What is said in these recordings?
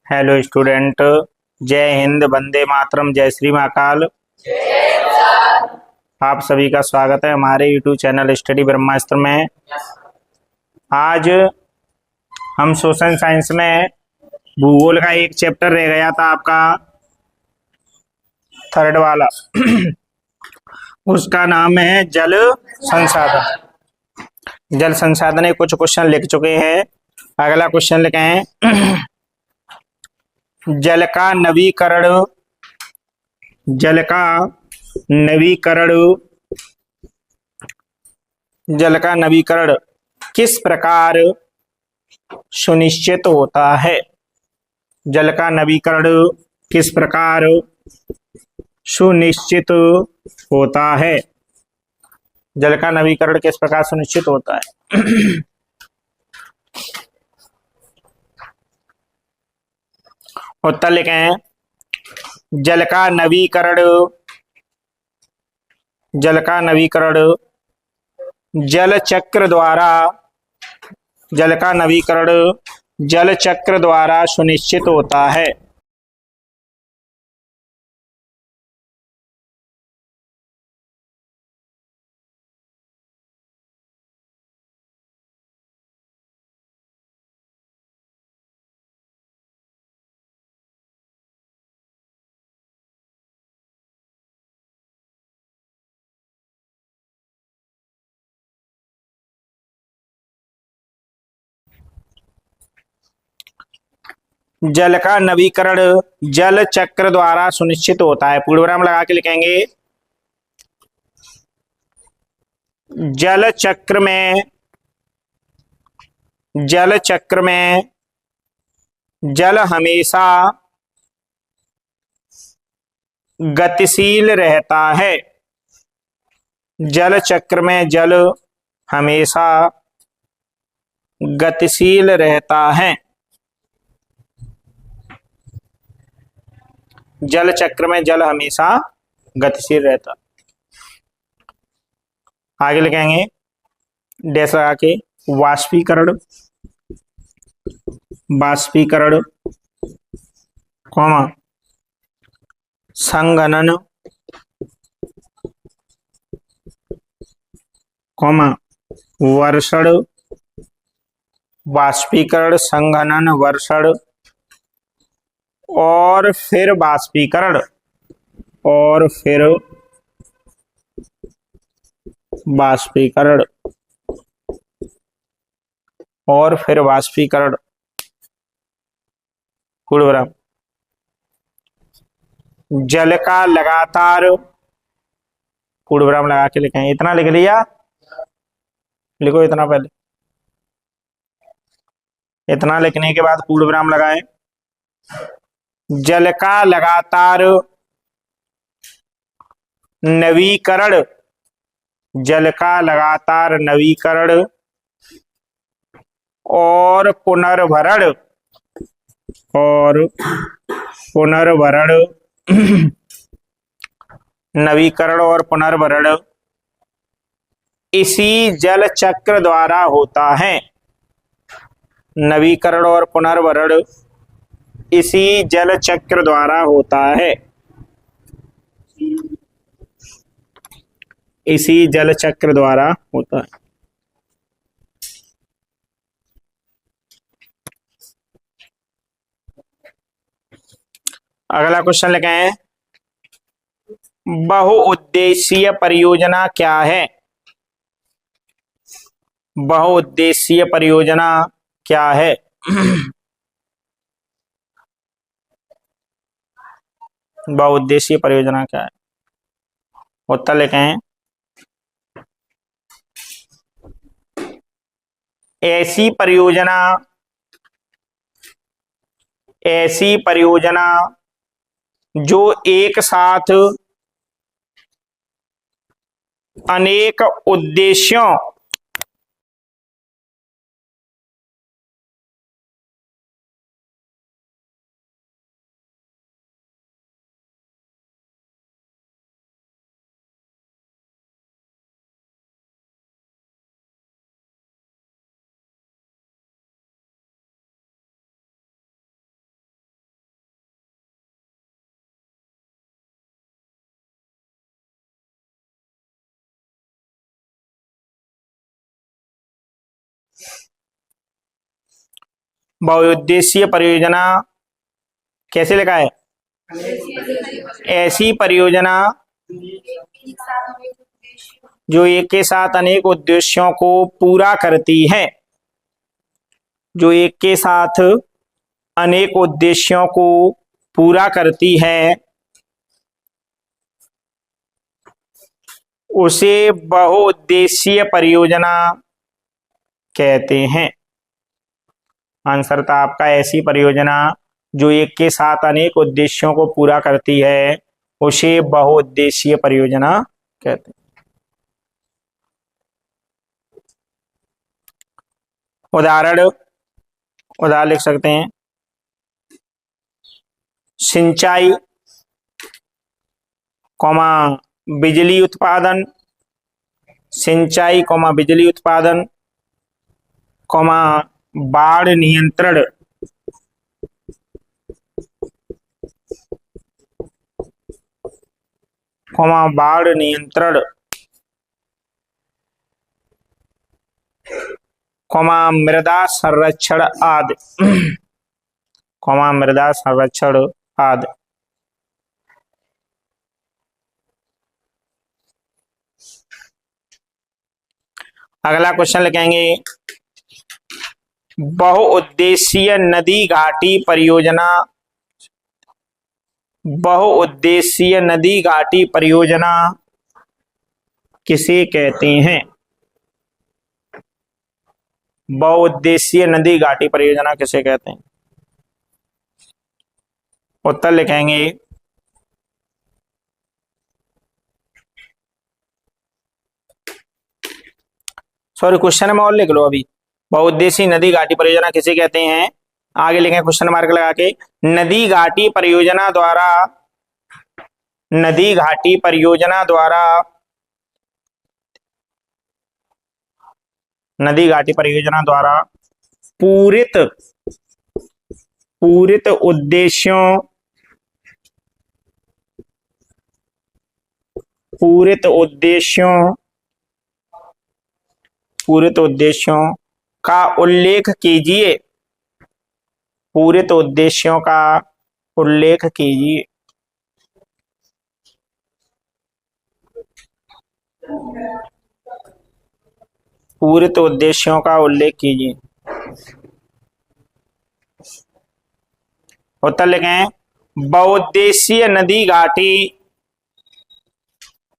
Hello student. जय हिंद, वंदे मातरम, जय श्री महाकाल। आप सभी का स्वागत है हमारे यूट्यूब चैनल स्टडी ब्रह्मास्त्र में। आज हम सोशल साइंस में भूगोल का एक चैप्टर रह गया था आपका, थर्ड वाला। उसका नाम है जल संसाधन। जल संसाधन के कुछ क्वेश्चन लिख चुके हैं। अगला क्वेश्चन लिखे हैं जल का नवीकरण। जल का नवीकरण जल का नवीकरण किस प्रकार सुनिश्चित होता है? जल का नवीकरण किस प्रकार सुनिश्चित होता है? जल का नवीकरण किस प्रकार सुनिश्चित होता है? उत्तर लिखें। जल का नवीकरण जल चक्र द्वारा जल का नवीकरण जल चक्र द्वारा सुनिश्चित होता है। जल का नवीकरण जल चक्र द्वारा सुनिश्चित होता है। पूर्णविराम लगा के लिखेंगे। जल चक्र में जल हमेशा गतिशील रहता है। जल चक्र में जल हमेशा गतिशील रहता है। जल चक्र में जल हमेशा गतिशील रहता। आगे लिखेंगे डैश लगा के वाष्पीकरण कॉमा संघनन कॉमा वर्षण। वाष्पीकरण, संघनन, वर्षण और फिर वाष्पीकरण और फिर वाष्पीकरण और फिर वाष्पीकरण। पूर्णविराम। जल का लगातार पूर्णविराम लगा के लिखें। इतना लिख लिया, लिखो इतना पहले। इतना लिखने के बाद पूर्णविराम लगाएं। जल का लगातार नवीकरण जल का लगातार नवीकरण और पुनर्भरण नवीकरण और पुनर्भरण इसी जल चक्र द्वारा होता है। नवीकरण और पुनर्भरण इसी जल चक्र द्वारा होता है। इसी जल चक्र द्वारा होता है। अगला क्वेश्चन लिखे हैं बहुउद्देशीय परियोजना क्या है? बहुउद्देशीय परियोजना क्या है? बहुउद्देशीय परियोजना क्या है? उत्तर लिखें। ऐसी परियोजना जो एक साथ अनेक उद्देश्यों बहुउद्देशीय परियोजना कैसे लिखा है? ऐसी परियोजना जो एक के साथ अनेक उद्देश्यों को पूरा करती है, जो एक के साथ अनेक उद्देश्यों को पूरा करती है, उसे बहुउद्देशीय परियोजना कहते हैं। आंसर था आपका ऐसी परियोजना जो एक के साथ अनेक उद्देश्यों को पूरा करती है, उसे बहुउद्देशीय परियोजना कहते हैं। उदाहरण लिख सकते हैं। सिंचाई, कॉमा बिजली उत्पादन, सिंचाई कॉमा बिजली उत्पादन, कॉमा बाढ़ नियंत्रण, कॉमा बाढ़ नियंत्रण, कॉमा मृदा संरक्षण आदि, कॉमा मृदा संरक्षण आदि। अगला क्वेश्चन लिखेंगे, बहुउद्देशीय नदी घाटी परियोजना, बहुउद्देशीय नदी घाटी परियोजना किसे कहते हैं? बहुउद्देशीय नदी घाटी परियोजना किसे कहते हैं? उत्तर लिखेंगे, सॉरी क्वेश्चन में और लिख लो अभी। बहुउद्देशीय नदी घाटी परियोजना किसे कहते हैं, आगे लिखें क्वेश्चन मार्क लगा के। नदी घाटी परियोजना द्वारा, नदी घाटी परियोजना द्वारा, नदी घाटी परियोजना द्वारा पूरित उद्देश्यों, पूरित उद्देश्यों का उल्लेख कीजिए, पूरित उद्देश्यों का उल्लेख कीजिए। पूरित उद्देश्यों का उल्लेख कीजिए। उत्तर लिखें, बहुउद्देशीय नदी घाटी,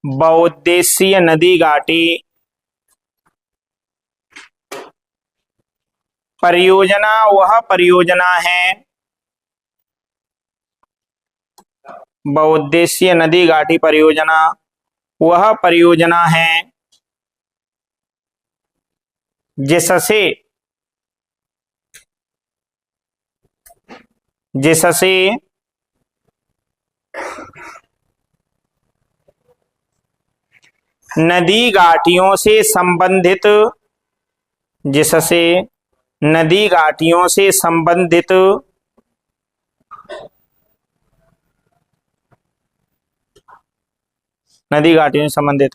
बहुउद्देशीय नदी घाटी परियोजना वह परियोजना है, बहुउद्देशीय नदी घाटी परियोजना वह परियोजना है जिससे नदी घाटियों से संबंधित, जिससे नदी घाटियों से संबंधित नदी घाटियों से संबंधित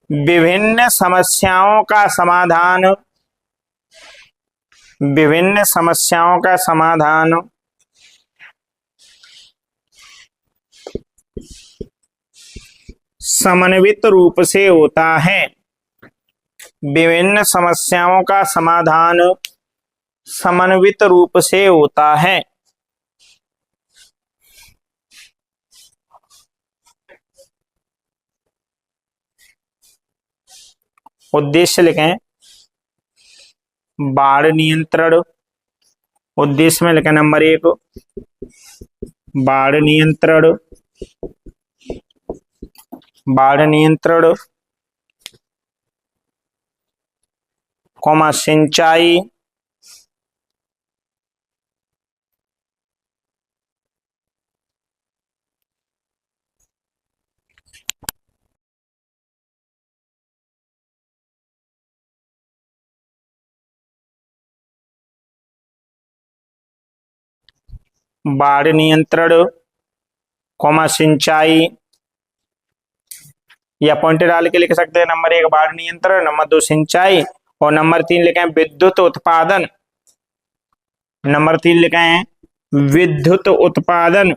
विभिन्न समस्याओं का समाधान, विभिन्न समस्याओं का समाधान समन्वित रूप से होता है, विभिन्न समस्याओं का समाधान समन्वित रूप से होता है। उद्देश्य लिखें, बाढ़ नियंत्रण, उद्देश्य में लिखें नंबर 1 बाढ़ नियंत्रण, बाढ़ नियंत्रण, कॉमा सिंचाई, बाढ़ नियंत्रण, कॉमा सिंचाई, या पॉइंट डाल के लिख सकते हैं। नंबर 1 बाढ़ नियंत्रण, नंबर 2 सिंचाई और नंबर 3 लिखें विद्युत उत्पादन। नंबर 3 लिखें विद्युत उत्पादन।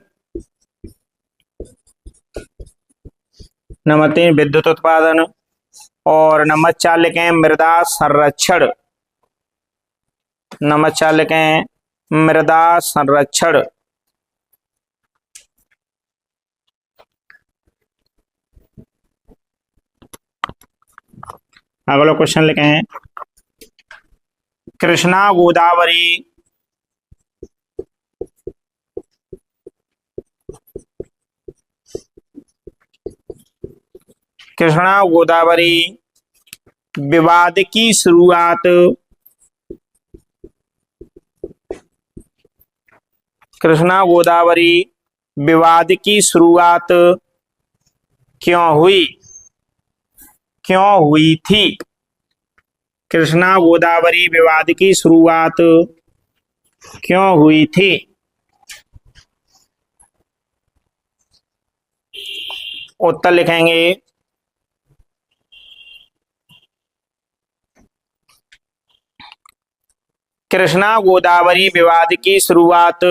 नंबर 3 विद्युत उत्पादन। और नंबर 4 लिखें मृदा संरक्षण। नंबर 4 लिखें मृदा संरक्षण। अगला क्वेश्चन लिखें कृष्णा गोदावरी कृष्णा गोदावरी विवाद की शुरुआत कृष्णा गोदावरी विवाद की शुरुआत क्यों हुई थी? कृष्णा गोदावरी विवाद की शुरुआत क्यों हुई थी? उत्तर लिखेंगे कृष्णा गोदावरी विवाद की शुरुआत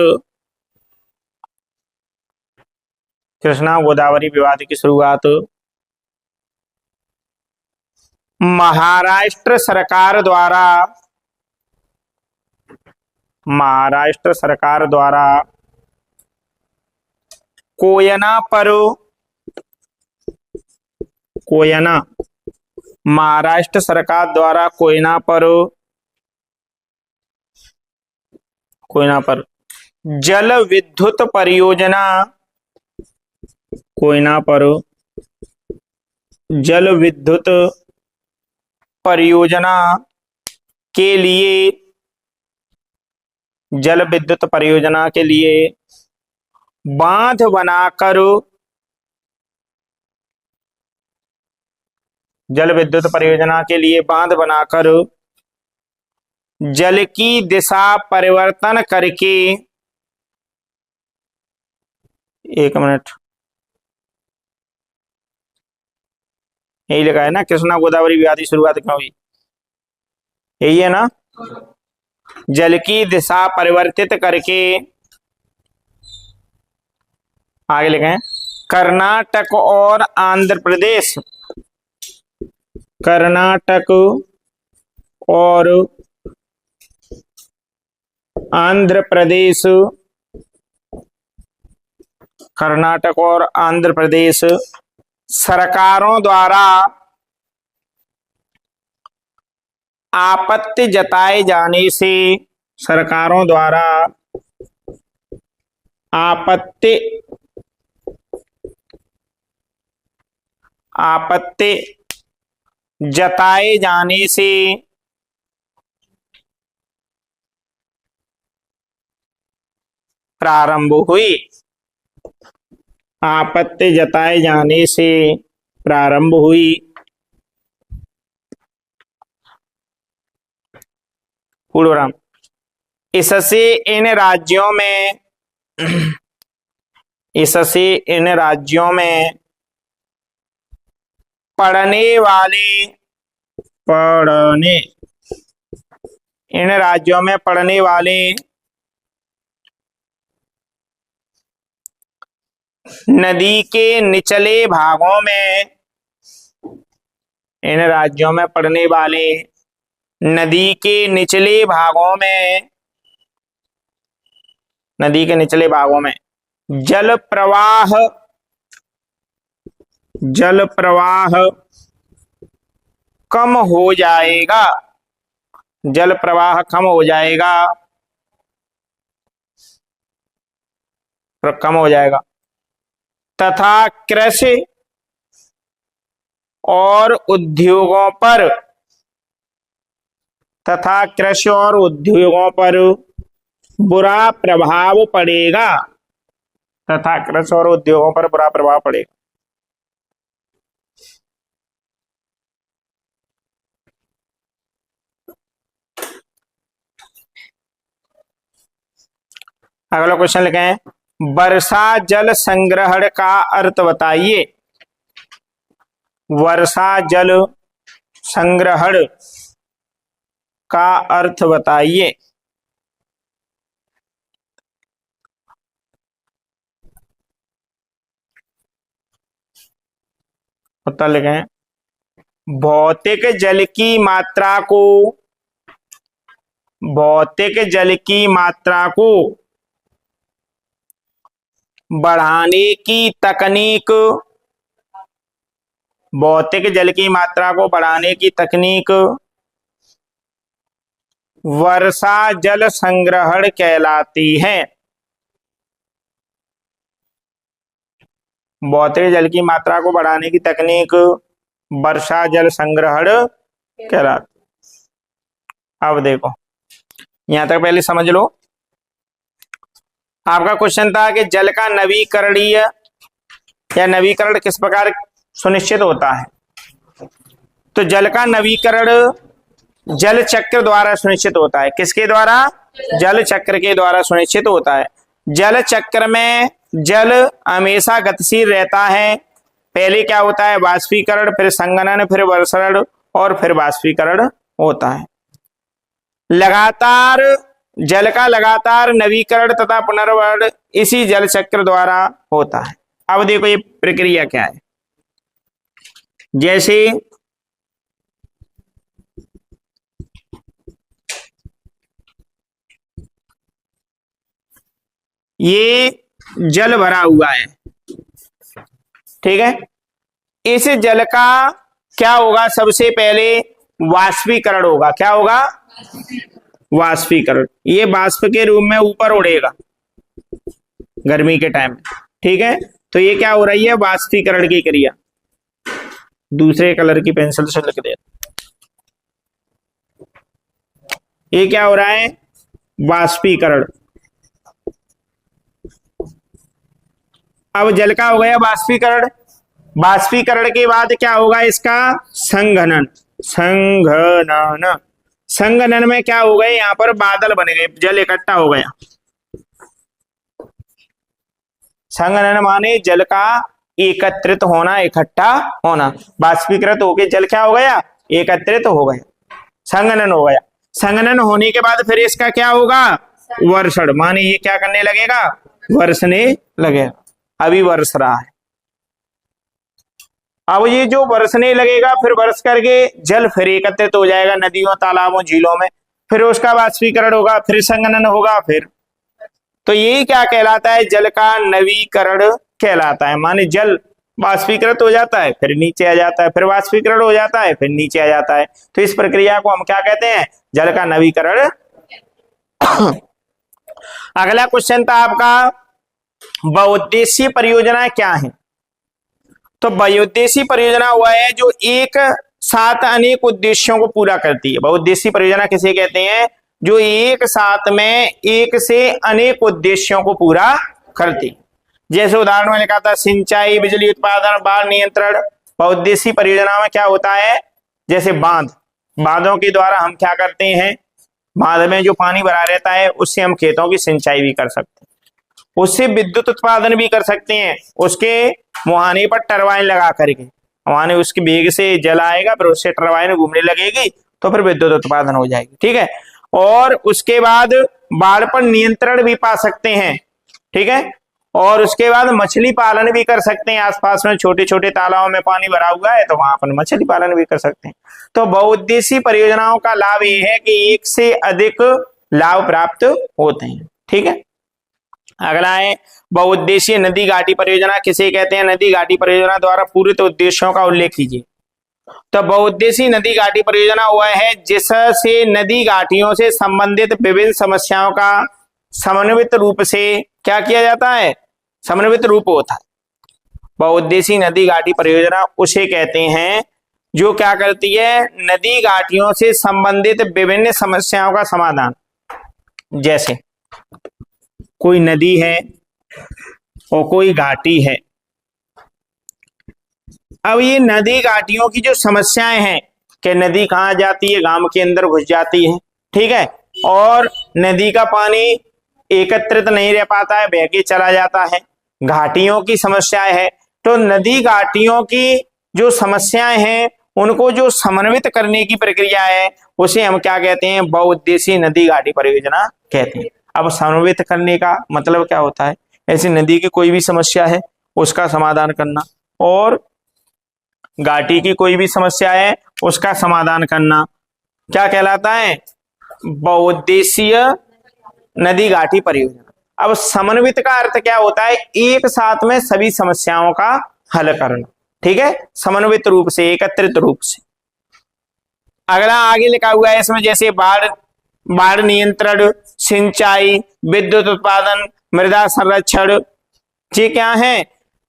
महाराष्ट्र सरकार द्वारा महाराष्ट्र सरकार द्वारा कोयना पर जल विद्युत परियोजना के लिए बांध बनाकर जल की दिशा परिवर्तन करके 1 मिनट यही लिखा है ना कृष्णा गोदावरी विवाद की शुरुआत क्यों हुई? यही है ना, जल की दिशा परिवर्तित करके। आगे लिखें कर्नाटक और आंध्र प्रदेश कर्नाटक और आंध्र प्रदेश सरकारों द्वारा आपत्ति जताए जाने से प्रारंभ हुई। पूर्वराम इससे इन राज्यों में पढ़ने वाले नदी के निचले भागों में जल प्रवाह कम हो जाएगा तथा कृषि और उद्योगों पर बुरा प्रभाव पड़ेगा। अगला क्वेश्चन लिखें वर्षा जल संग्रहण का अर्थ बताइए। वर्षा जल संग्रहण का अर्थ बताइए। उत्तर लिखें। भौतिक जल की मात्रा को, भौतिक जल की मात्रा को बढ़ाने की तकनीक, भौतिक जल की मात्रा को बढ़ाने की तकनीक वर्षा जल संग्रहण कहलाती है। भौतिक जल की मात्रा को बढ़ाने की तकनीक वर्षा जल संग्रहण कहलाती। अब देखो यहां तक पहले समझ लो। आपका क्वेश्चन था कि जल का नवीकरणीय या नवीकरण किस प्रकार सुनिश्चित होता है। तो जल का नवीकरण जल चक्र द्वारा सुनिश्चित होता है। किसके द्वारा? जल चक्र के द्वारा सुनिश्चित होता है। जल चक्र में जल हमेशा गतिशील रहता है। पहले क्या होता है? वाष्पीकरण, फिर संघनन, फिर वर्षण और फिर वाष्पीकरण होता है। लगातार जल का लगातार नवीकरण तथा पुनर्भरण इसी जल चक्र द्वारा होता है। अब देखो ये प्रक्रिया क्या है। जैसे ये जल भरा हुआ है, ठीक है। इस जल का क्या होगा? सबसे पहले वाष्पीकरण होगा। क्या होगा? वाष्पीकरण। ये वाष्प के रूप में ऊपर उड़ेगा गर्मी के टाइम में, ठीक है। तो ये क्या हो रही है? वाष्पीकरण की क्रिया। दूसरे कलर की पेंसिल से लिख दे। ये क्या हो रहा है? वाष्पीकरण। अब जल का हो गया वाष्पीकरण। वाष्पीकरण के बाद क्या होगा? इसका संघनन। संघनन, संघनन में क्या हो गए? यहां पर बादल बन गए, जल इकट्ठा हो गया। संघनन माने जल का एकत्रित होना, इकट्ठा होना। वाष्पीकृत होके जल क्या हो गया? एकत्रित हो गया, संघनन हो गया। संघनन होने के बाद फिर इसका क्या होगा? वर्षण, माने ये क्या करने लगेगा? वर्षने लगेगा। अभी वर्ष रहा है। अब ये जो बरसने लगेगा, फिर बरस करके जल फिर एकत्रित हो जाएगा नदियों, तालाबों, झीलों में। फिर उसका वाष्पीकरण होगा, फिर संघनन होगा। फिर तो यही क्या कहलाता है? जल का नवीकरण कहलाता है। माने जल वाष्पीकृत हो जाता है, फिर नीचे आ जाता है, फिर वाष्पीकरण हो जाता है, फिर नीचे आ जाता है। तो इस प्रक्रिया को हम क्या कहते हैं? जल का नवीकरण। अगला क्वेश्चन था आपका, बहुउद्देशीय परियोजना क्या है? तो बहुउद्देशीय परियोजना हुआ है जो एक साथ अनेक उद्देश्यों को पूरा करती है। बहुउद्देशीय परियोजना किसे कहते हैं? जो एक साथ में एक से अनेक उद्देश्यों को पूरा करती है। जैसे उदाहरण में लिखा था सिंचाई, बिजली उत्पादन, बाढ़ नियंत्रण। बहुउद्देशीय परियोजना में क्या होता है? जैसे बांध, बांधों के द्वारा हम क्या करते हैं? बांध में जो पानी भरा रहता है उससे हम खेतों की सिंचाई भी कर सकते हैं, उससे विद्युत उत्पादन भी कर सकते हैं। उसके मुहाने पर टरबाइन लगा करके, मुहाने उसके वेग से जल आएगा, फिर उससे टरबाइन घूमने लगेगी, तो फिर विद्युत उत्पादन हो जाएगी, ठीक है। और उसके बाद बाढ़ पर नियंत्रण भी पा सकते हैं, ठीक है। और उसके बाद मछली पालन भी कर सकते हैं। आसपास में छोटे छोटे तालाबों में पानी भरा हुआ है तो वहां पर मछली पालन भी कर सकते हैं। तो बहुउद्देशीय परियोजनाओं का लाभ ये है कि एक से अधिक लाभ प्राप्त होते हैं, ठीक है। अगला है बहुउद्देशीय नदी घाटी परियोजना किसे कहते हैं? नदी घाटी परियोजना द्वारा पूरित उद्देश्यों का उल्लेख कीजिए। तो बहुउद्देशीय नदी घाटी परियोजना हुआ है जिससे नदी घाटियों से संबंधित विभिन्न समस्याओं का समन्वित रूप से क्या किया जाता है? समन्वित रूप होता है। बहुउद्देशीय नदी घाटी परियोजना उसे कहते हैं जो क्या करती है? नदी घाटियों से संबंधित विभिन्न समस्याओं का समाधान। जैसे कोई नदी है और कोई घाटी है। अब ये नदी घाटियों की जो समस्याएं हैं कि नदी कहाँ जाती है? गांव के अंदर घुस जाती है, ठीक है। और नदी का पानी एकत्रित नहीं रह पाता है, बह के चला जाता है। घाटियों की समस्याएं है। तो नदी घाटियों की जो समस्याएं हैं उनको जो समन्वित करने की प्रक्रिया है उसे हम क्या कहते हैं? बहुउद्देशीय नदी घाटी परियोजना कहते हैं। अब समन्वित करने का मतलब क्या होता है? ऐसी नदी की कोई भी समस्या है उसका समाधान करना, और घाटी की कोई भी समस्या है उसका समाधान करना क्या कहलाता है? बहुउद्देशीय नदी घाटी परियोजना। अब समन्वित का अर्थ क्या होता है? एक साथ में सभी समस्याओं का हल करना, ठीक है, समन्वित रूप से, एकत्रित रूप से। अगला आगे लिखा हुआ है इसमें, जैसे बाढ़ नियंत्रण, सिंचाई, विद्युत उत्पादन, मृदा संरक्षण, ये क्या है?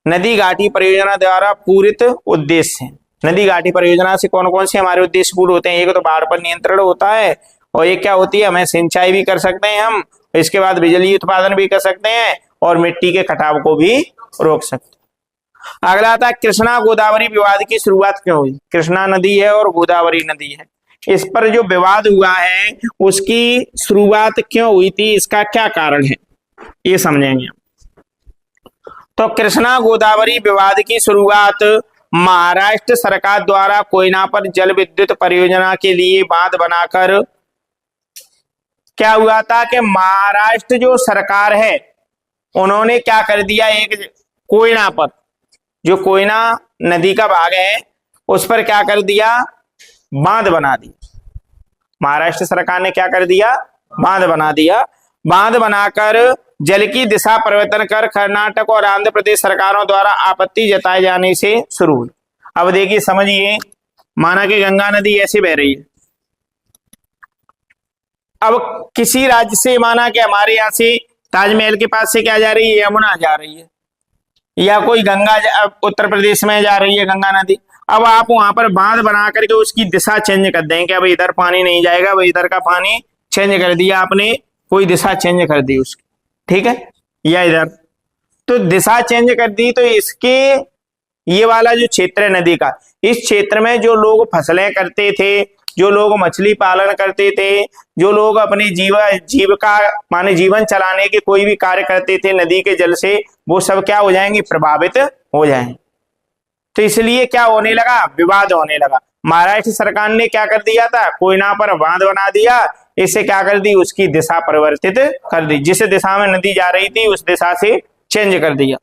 नदी घाटी परियोजना द्वारा पूरित उद्देश्य है। नदी घाटी परियोजना से कौन कौन से हमारे उद्देश्य पूर्ण होते हैं? एक तो बाढ़ पर नियंत्रण होता है, और एक क्या होती है, हमें सिंचाई भी कर सकते हैं हम, इसके बाद बिजली उत्पादन भी कर सकते हैं, और मिट्टी के कटाव को भी रोक सकते हैं। अगला आता है कृष्णा गोदावरी विवाद की शुरुआत क्यों हुई? कृष्णा नदी है और गोदावरी नदी है, इस पर जो विवाद हुआ है उसकी शुरुआत क्यों हुई थी, इसका क्या कारण है, ये समझेंगे। तो कृष्णा गोदावरी विवाद की शुरुआत महाराष्ट्र सरकार द्वारा कोयना पर जल विद्युत परियोजना के लिए बांध बनाकर क्या हुआ था कि महाराष्ट्र जो सरकार है उन्होंने क्या कर दिया, एक कोयना पर, जो कोयना नदी का भाग है उस पर क्या कर दिया, बांध बना दी। महाराष्ट्र सरकार ने क्या कर दिया, बांध बना दिया। बांध बनाकर जल की दिशा परिवर्तन कर कर्नाटक और आंध्र प्रदेश सरकारों द्वारा आपत्ति जताए जाने से शुरू हुई। अब देखिए समझिए, माना कि गंगा नदी ऐसे बह रही है, अब किसी राज्य से, माना कि हमारे यहाँ से ताजमहल के पास से क्या जा रही है, यमुना जा रही है, या कोई गंगा उत्तर प्रदेश में जा रही है गंगा नदी। अब आप वहां पर बांध बना करके उसकी दिशा चेंज कर देंगे, अब इधर पानी नहीं जाएगा, भाई इधर का पानी चेंज कर दिया आपने, कोई दिशा चेंज कर दी उसकी, ठीक है, या इधर, तो दिशा चेंज कर दी, तो इसके ये वाला जो क्षेत्र है नदी का, इस क्षेत्र में जो लोग फसलें करते थे, जो लोग मछली पालन करते थे, जो लोग अपनी जीविका माने जीवन चलाने के कोई भी कार्य करते थे नदी के जल से, वो सब क्या हो जाएंगे, प्रभावित हो जाएंगे। तो इसलिए क्या होने लगा, विवाद होने लगा। महाराष्ट्र सरकार ने क्या कर दिया था, कोयना पर बांध बना दिया, इससे क्या कर दी, उसकी दिशा परिवर्तित कर दी, जिस दिशा में नदी जा रही थी उस दिशा से चेंज कर दिया।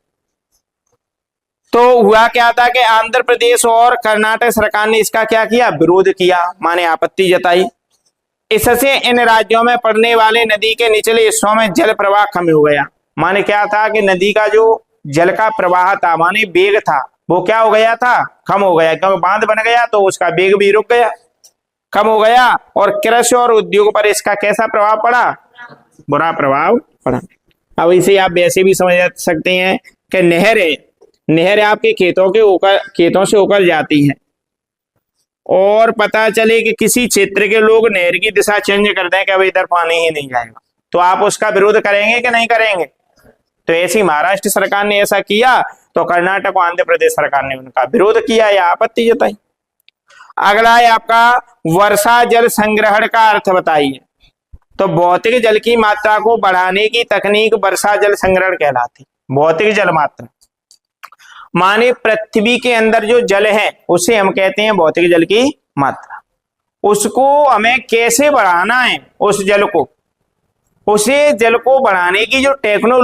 तो हुआ क्या था कि आंध्र प्रदेश और कर्नाटक सरकार ने इसका क्या किया, विरोध किया, माने आपत्ति जताई। इससे इन राज्यों में पड़ने वाले नदी के निचले हिस्सों में जल प्रवाह कम हो गया। माने क्या था कि नदी का जो जल का प्रवाह था, माने वेग था, वो क्या हो गया था, कम हो गया, क्योंकि बांध बन गया तो उसका वेग भी रुक गया, कम हो गया। और कृषि और उद्योग पर इसका कैसा प्रभाव पड़ा, बुरा प्रभाव पड़ा। अब इसे आप वैसे भी समझ सकते हैं कि नहर आपके खेतों से होकर जाती है, और पता चले कि किसी क्षेत्र के लोग नहर की दिशा चेंज कर दें कि अब इधर पानी ही नहीं जाएगा, तो आप उसका विरोध करेंगे कि नहीं करेंगे। तो ऐसी महाराष्ट्र सरकार ने ऐसा किया, तो कर्नाटक और आंध्र प्रदेश सरकार ने उनका विरोध किया या आपत्ति जताई। अगला है आपका वर्षा जल संग्रहण का अर्थ बताइए। तो भौतिक जल की मात्रा को बढ़ाने की तकनीक वर्षा जल संग्रहण कहलाती। भौतिक जल मात्रा माने पृथ्वी के अंदर जो जल है उसे हम कहते हैं भौतिक जल की मात्रा। उसको हमें कैसे बढ़ाना है, उस जल को बढ़ाने की जो टेक्नोलॉजी